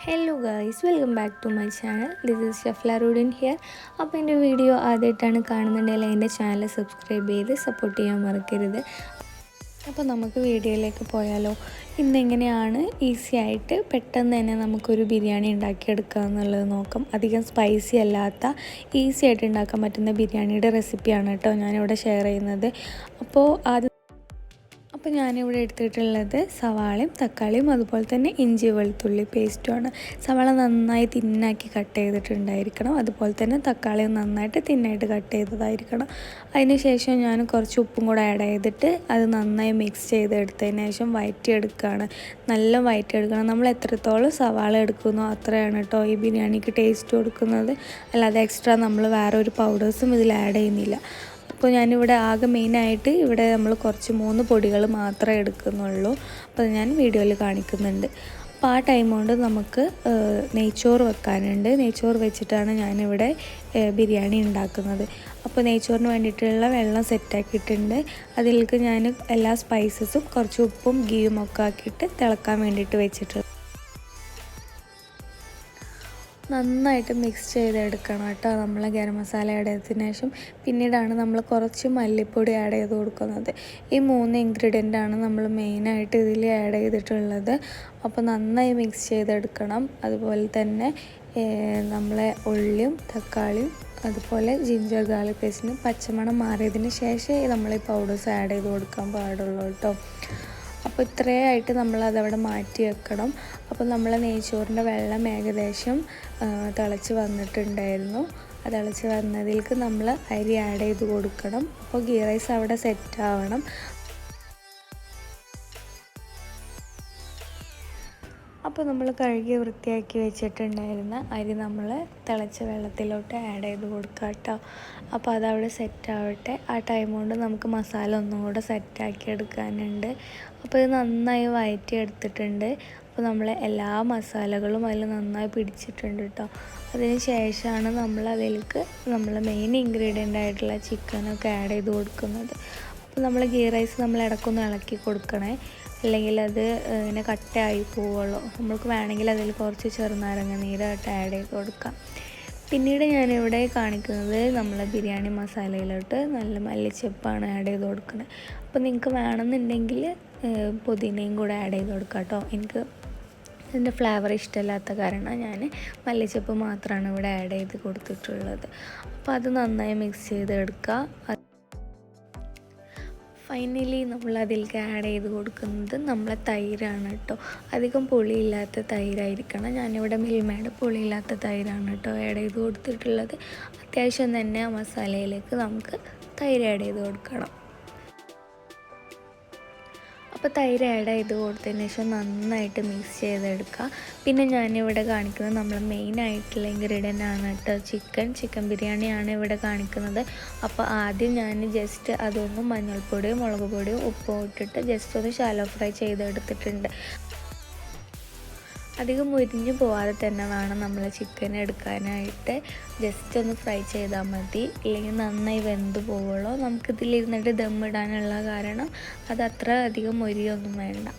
Hello guys, welcome back to my channel. This is Shaflaruddeen here. അപ്പോൾ എൻ്റെ video ആദ്യമായിട്ടാണ് കാണുന്നുണ്ടെങ്കിൽ എൻ്റെ ചാനൽ സബ്സ്ക്രൈബ് ചെയ്ത് സപ്പോർട്ട് ചെയ്യാൻ മറക്കരുത്. അപ്പോൾ നമുക്ക് വീഡിയോയിലേക്ക് പോയാലോ. ഇന്നെങ്ങനെയാണ് ഈസി ആയിട്ട് പെട്ടെന്ന് തന്നെ നമുക്കൊരു ബിരിയാണി ഉണ്ടാക്കിയെടുക്കുക എന്നുള്ളത് നോക്കാം. അധികം സ്പൈസി അല്ലാത്ത ഈസി ആയിട്ട് ഉണ്ടാക്കാൻ പറ്റുന്ന ബിരിയാണിയുടെ റെസിപ്പിയാണ് കേട്ടോ ഞാനിവിടെ ഷെയർ ചെയ്യുന്നത്. അപ്പോൾ ഞാനിവിടെ എടുത്തിട്ടുള്ളത് സവാളയും തക്കാളിയും അതുപോലെ തന്നെ ഇഞ്ചി വെളുത്തുള്ളി പേസ്റ്റുമാണ്. സവാള നന്നായി തിന്നാക്കി കട്ട് ചെയ്തിട്ടുണ്ടായിരിക്കണം, അതുപോലെ തന്നെ തക്കാളിയും നന്നായിട്ട് തിന്നായിട്ട് കട്ട് ചെയ്തതായിരിക്കണം. അതിന് ശേഷം ഞാൻ കുറച്ച് ഉപ്പും കൂടെ ആഡ് ചെയ്തിട്ട് അത് നന്നായി മിക്സ് ചെയ്തെടുത്തതിന് ശേഷം വഴറ്റിയെടുക്കുകയാണ്. നല്ല വഴറ്റിയെടുക്കണം. നമ്മൾ എത്രത്തോളം സവാള എടുക്കുന്നോ അത്രയാണ് കേട്ടോ ഈ ബിരിയാണിക്ക് ടേസ്റ്റ് കൊടുക്കുന്നത്. അല്ലാതെ എക്സ്ട്രാ നമ്മൾ വേറെ ഒരു പൗഡേഴ്സും ഇതിൽ ആഡ് ചെയ്യുന്നില്ല. അപ്പോൾ ഞാനിവിടെ ആകെ മെയിനായിട്ട് ഇവിടെ നമ്മൾ കുറച്ച് 3 പൊടികൾ മാത്രമേ എടുക്കുന്നുള്ളൂ. അപ്പോൾ ഞാൻ വീഡിയോയിൽ കാണിക്കുന്നുണ്ട്. അപ്പോൾ ആ ടൈം കൊണ്ട് നമുക്ക് നെയ്ച്ചോറ് വെക്കാനുണ്ട്. നെയ്ച്ചോറ് വെച്ചിട്ടാണ് ഞാനിവിടെ ബിരിയാണി ഉണ്ടാക്കുന്നത്. അപ്പോൾ നെയ്ച്ചോറിന് വേണ്ടിയിട്ടുള്ള വെള്ളം സെറ്റാക്കിയിട്ടുണ്ട്. അതിലേക്ക് ഞാൻ എല്ലാ സ്പൈസസും കുറച്ച് ഉപ്പും ഗീയും ഒക്കെ ആക്കിയിട്ട് തിളക്കാൻ വേണ്ടിയിട്ട് വെച്ചിട്ടുണ്ട്. നന്നായിട്ട് മിക്സ് ചെയ്തെടുക്കണം കേട്ടോ നമ്മൾ ഗരം മസാല ആഡ് ചെയ്തതിന് ശേഷം. പിന്നീടാണ് നമ്മൾ കുറച്ച് മല്ലിപ്പൊടി ആഡ് ചെയ്ത് കൊടുക്കുന്നത്. ഈ 3 ഇൻഗ്രീഡിയൻ്റാണ് നമ്മൾ മെയിനായിട്ട് ഇതിൽ ആഡ് ചെയ്തിട്ടുള്ളത്. അപ്പോൾ നന്നായി മിക്സ് ചെയ്തെടുക്കണം. അതുപോലെ തന്നെ നമ്മളെ ഉള്ളിയും തക്കാളിയും അതുപോലെ ജിഞ്ചർ ഗാർലിക് പേസ്റ്റിന് പച്ചമണം മാറിയതിന് ശേഷമേ നമ്മൾ ഈ പൗഡേഴ്സ് ആഡ് ചെയ്ത് കൊടുക്കാൻ പാടുള്ളൂ കേട്ടോ. അപ്പോൾ ഇത്രയായിട്ട് നമ്മളതവിടെ മാറ്റി വെക്കണം. അപ്പോൾ നമ്മൾ നെയ്ച്ചോറിൻ്റെ വെള്ളം ഏകദേശം തിളച്ച് വന്നിട്ടുണ്ടായിരുന്നു. ആ തിളച്ച് വന്നതിലേക്ക് നമ്മൾ അരി ആഡ് ചെയ്ത് കൊടുക്കണം. അപ്പോൾ ഗീ റൈസ് അവിടെ സെറ്റ് ആവണം. അപ്പോൾ നമ്മൾ കഴുകി വൃത്തിയാക്കി വെച്ചിട്ടുണ്ടായിരുന്ന അരി നമ്മൾ തിളച്ച വെള്ളത്തിലോട്ട് ആഡ് ചെയ്ത് കൊടുക്കുക കേട്ടോ. അപ്പോൾ അതവിടെ സെറ്റാവട്ടെ. ആ ടൈം കൊണ്ട് നമുക്ക് മസാല ഒന്നും കൂടെ സെറ്റാക്കി എടുക്കാനുണ്ട്. അപ്പോൾ ഇത് നന്നായി വഴറ്റി എടുത്തിട്ടുണ്ട്. അപ്പോൾ നമ്മൾ എല്ലാ മസാലകളും അതിൽ നന്നായി പിടിച്ചിട്ടുണ്ട് കേട്ടോ. അതിന് ശേഷമാണ് നമ്മൾ അതിലേക്ക് നമ്മൾ മെയിൻ ഇൻഗ്രീഡിയൻ്റ് ആയിട്ടുള്ള ചിക്കനൊക്കെ ആഡ് ചെയ്ത് കൊടുക്കുന്നത്. അപ്പോൾ നമ്മൾ ഗീ റൈസ് നമ്മൾ ഇടയ്ക്കൊന്ന് ഇളക്കി കൊടുക്കണേ, അല്ലെങ്കിൽ അത് ഇങ്ങനെ കട്ടയായി പോവുള്ളൂ. നമുക്ക് വേണമെങ്കിൽ അതിൽ കുറച്ച് ചെറുനാരങ്ങ നീരായിട്ട് ആഡ് ചെയ്ത് കൊടുക്കാം. പിന്നീട് ഞാനിവിടെ കാണിക്കുന്നത് നമ്മൾ ബിരിയാണി മസാലയിലോട്ട് നല്ല മല്ലിച്ചപ്പാണ് ആഡ് ചെയ്ത് കൊടുക്കുന്നത്. അപ്പോൾ നിങ്ങൾക്ക് വേണമെന്നുണ്ടെങ്കിൽ പുതിനയും കൂടെ ആഡ് ചെയ്ത് കൊടുക്കാം കേട്ടോ. എനിക്ക് ഇതിൻ്റെ ഫ്ലേവർ ഇഷ്ടമില്ലാത്ത കാരണം ഞാൻ മല്ലിച്ചപ്പ് മാത്രമാണ് ഇവിടെ ആഡ് ചെയ്ത് കൊടുത്തിട്ടുള്ളത്. അപ്പോൾ അത് നന്നായി മിക്സ് ചെയ്തെടുക്കുക. ഫൈനലി നമ്മൾ അതിലേക്ക് ആഡ് ചെയ്ത് കൊടുക്കുന്നത് നമ്മളെ തൈരാണ് കേട്ടോ. അധികം പുളിയില്ലാത്ത തൈരായിരിക്കണം. ഞാനിവിടെ മിൽമയുടെ പുളിയില്ലാത്ത തൈരാണ് കേട്ടോ ആഡ് ചെയ്ത് കൊടുത്തിട്ടുള്ളത്. അത്യാവശ്യം തന്നെ ആ മസാലയിലേക്ക് നമുക്ക് തൈര് ആഡ് ചെയ്ത് കൊടുക്കണം. അപ്പോൾ തൈര് ആഡ് ചെയ്ത് കൊടുത്തതിന് ശേഷം നന്നായിട്ട് മിക്സ് ചെയ്തെടുക്കുക. പിന്നെ ഞാനിവിടെ കാണിക്കുന്നത് നമ്മൾ മെയിനായിട്ടുള്ള ഇൻഗ്രീഡിയൻ്റ് ആണ് കേട്ടോ ചിക്കൻ ബിരിയാണിയാണ് ഇവിടെ കാണിക്കുന്നത്. അപ്പോൾ ആദ്യം ഞാൻ ജസ്റ്റ് അതൊന്നും മഞ്ഞൾപ്പൊടിയും മുളക് പൊടിയും ഉപ്പും ഇട്ടിട്ട് ജസ്റ്റ് ഒന്ന് ഷാലോ ഫ്രൈ ചെയ്തെടുത്തിട്ടുണ്ട്. അധികം മുരിഞ്ഞു പോവാതെ തന്നെ വേണം നമ്മൾ ചിക്കൻ എടുക്കാനായിട്ട്. ജസ്റ്റ് ഒന്ന് ഫ്രൈ ചെയ്താൽ മതി, ഇല്ലെങ്കിൽ നന്നായി വെന്ത് പോവുള്ളൂ. നമുക്കിതിലിരുന്നിട്ട് ദമ്മിടാനുള്ള കാരണം അത് അത്ര അധികം മൊരിയൊന്നും വേണ്ട.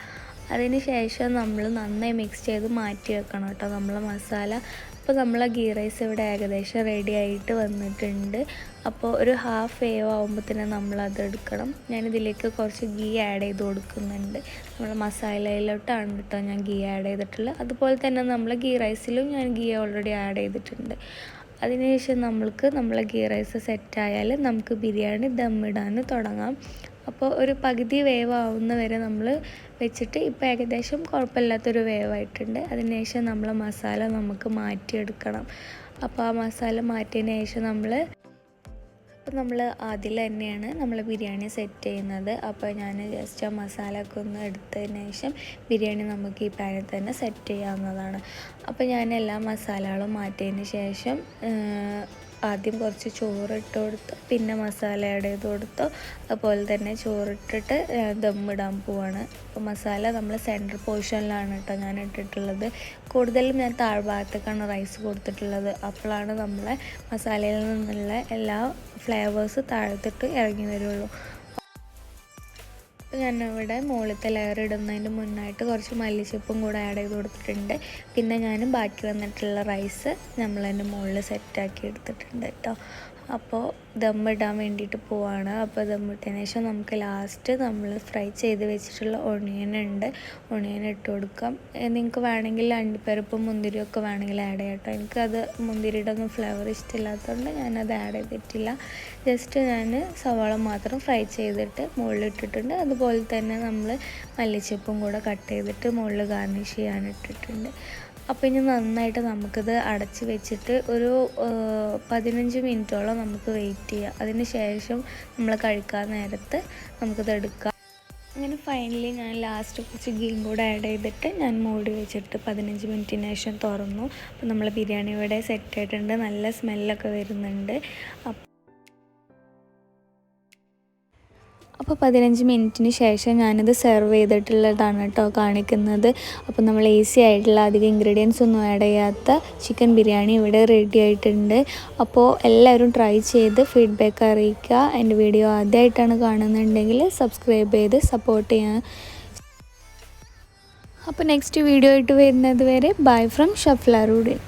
അതിന് ശേഷം നമ്മൾ നന്നായി മിക്സ് ചെയ്ത് മാറ്റി വെക്കണം കേട്ടോ നമ്മൾ മസാല. അപ്പോൾ നമ്മൾ ഗീ റൈസ് ഇവിടെ ഏകദേശം റെഡി ആയിട്ട് വന്നിട്ടുണ്ട്. അപ്പോൾ ഒരു ഹാഫ് വേവ് ആകുമ്പോഴത്തേന് നമ്മളത് എടുക്കണം. ഞാനിതിലേക്ക് കുറച്ച് ഗീ ആഡ് ചെയ്ത് കൊടുക്കുന്നുണ്ട്. നമ്മൾ മസാലയിലോട്ടാണ് കേട്ടോ ഞാൻ ഗീ ആഡ് ചെയ്തിട്ടുള്ളത്. അതുപോലെ തന്നെ നമ്മൾ ഗീ റൈസിലും ഞാൻ ഗീ ഓൾറെഡി ആഡ് ചെയ്തിട്ടുണ്ട്. അതിനുശേഷം നമ്മളെ ഗീ റൈസ് സെറ്റായാൽ നമുക്ക് ബിരിയാണി ദമ്മിടാൻ തുടങ്ങാം. അപ്പോൾ ഒരു പകുതി വേവ് ആവുന്ന വരെ നമ്മൾ വെച്ചിട്ട് ഇപ്പോൾ ഏകദേശം കുഴപ്പമില്ലാത്തൊരു വേവായിട്ടുണ്ട്. അതിനുശേഷം നമ്മൾ മസാല നമുക്ക് മാറ്റിയെടുക്കണം. അപ്പോൾ ആ മസാല മാറ്റിയതിന് ശേഷം നമ്മൾ അതിൽ തന്നെയാണ് നമ്മൾ ബിരിയാണി സെറ്റ് ചെയ്യുന്നത്. അപ്പോൾ ഞാൻ ജസ്റ്റ് ആ മസാലയൊക്കെ ഒന്ന് എടുത്തതിന് ശേഷം ബിരിയാണി നമുക്ക് ഈ പാനിൽ തന്നെ സെറ്റ് ചെയ്യാവുന്നതാണ്. അപ്പോൾ ഞാൻ എല്ലാ മസാലകളും മാറ്റിയതിന് ശേഷം ആദ്യം കുറച്ച് ചോറിട്ട് കൊടുത്തു, പിന്നെ മസാല ആഡ് ചെയ്ത് കൊടുത്തു. അതുപോലെ തന്നെ ചോറിട്ടിട്ട് ദമ്മിടാൻ പോവാണ്. അപ്പോൾ മസാല നമ്മൾ സെൻറ്റർ പോർഷനിലാണ് കേട്ടോ ഞാൻ ഇട്ടിട്ടുള്ളത്. കൂടുതലും ഞാൻ താഴ്ഭാഗത്തേക്കാണ് റൈസ് കൊടുത്തിട്ടുള്ളത്. അപ്പോഴാണ് നമ്മളെ മസാലയിൽ നിന്നുള്ള എല്ലാ ഫ്ലേവേഴ്സ് താഴത്തിട്ട് ഇറങ്ങി വരുള്ളൂ. ഞാനിവിടെ മുകളിലത്തെ ലെയർ ഇടുന്നതിന് മുന്നായിട്ട് കുറച്ച് മല്ലിച്ചപ്പും കൂടെ ആഡ് ചെയ്ത് കൊടുത്തിട്ടുണ്ട്. പിന്നെ ഞാൻ ബാക്കി വന്നിട്ടുള്ള റൈസ് നമ്മളതിൻ്റെ മുകളിൽ സെറ്റാക്കി എടുത്തിട്ടുണ്ട് കേട്ടോ. അപ്പോൾ ദമ്മിടാൻ വേണ്ടിയിട്ട് പോവാണ്. അപ്പോൾ ദമ്മിട്ടതിന് ശേഷം നമുക്ക് ലാസ്റ്റ് നമ്മൾ ഫ്രൈ ചെയ്ത് വെച്ചിട്ടുള്ള ഒണിയൻ ഉണ്ട്, ഒണിയൻ ഇട്ട് കൊടുക്കാം. നിങ്ങൾക്ക് വേണമെങ്കിൽ അണ്ടിപ്പരിപ്പും മുന്തിരിയൊക്കെ വേണമെങ്കിൽ ആഡ് ചെയ്യാം കേട്ടോ. എനിക്കത് മുന്തിരിയുടെ ഒന്നും ഫ്ലേവർ ഇഷ്ടമില്ലാത്തതുകൊണ്ട് ഞാനത് ആഡ് ചെയ്തിട്ടില്ല. ജസ്റ്റ് ഞാൻ സവാള മാത്രം ഫ്രൈ ചെയ്തിട്ട് മുകളിൽ ഇട്ടിട്ടുണ്ട്. അതുപോലെ തന്നെ നമ്മൾ മല്ലിച്ചപ്പും കൂടെ കട്ട് ചെയ്തിട്ട് മുകളിൽ ഗാർണിഷ് ചെയ്യാൻ ഇട്ടിട്ടുണ്ട്. അപ്പോൾ ഇനി നന്നായിട്ട് നമുക്കിത് അടച്ച് വെച്ചിട്ട് ഒരു 15 മിനിറ്റോളം നമുക്ക് വെയിറ്റ് ചെയ്യാം. അതിന് ശേഷം നമ്മൾ കഴിക്കാൻ നേരത്ത് നമുക്കിത് എടുക്കാം. അങ്ങനെ ഫൈനലി ഞാൻ ലാസ്റ്റ് കുറച്ച് ഗീയും കൂടെ ആഡ് ചെയ്തിട്ട് ഞാൻ മൂടി വെച്ചിട്ട് 15 മിനിറ്റിന് ശേഷം തുറന്നു. അപ്പോൾ നമ്മൾ ബിരിയാണി ഇവിടെ സെറ്റ് ആയിട്ടുണ്ട്, നല്ല സ്മെല്ലൊക്കെ വരുന്നുണ്ട്. അപ്പോൾ 15 മിനിറ്റിന് ശേഷം ഞാനിത് സെർവ് ചെയ്തിട്ടുള്ളതാണ് കേട്ടോ കാണിക്കുന്നത്. അപ്പോൾ നമ്മൾ ഈസി ആയിട്ടുള്ള അധികം ഇൻഗ്രീഡിയൻസ് ഒന്നും ആഡ് ചെയ്യാത്ത ചിക്കൻ ബിരിയാണി ഇവിടെ റെഡി ആയിട്ടുണ്ട്. അപ്പോൾ എല്ലാവരും ട്രൈ ചെയ്ത് ഫീഡ്ബാക്ക് അറിയിക്കുക. എൻ്റെ വീഡിയോ ആദ്യമായിട്ടാണ് കാണുന്നുണ്ടെങ്കിൽ സബ്സ്ക്രൈബ് ചെയ്ത് സപ്പോർട്ട് ചെയ്യാൻ. അപ്പോൾ നെക്സ്റ്റ് വീഡിയോ ആയിട്ട് വരുന്നത് വരെ ബൈ ഫ്രം ഷഫ്ല റൂഡിൻ.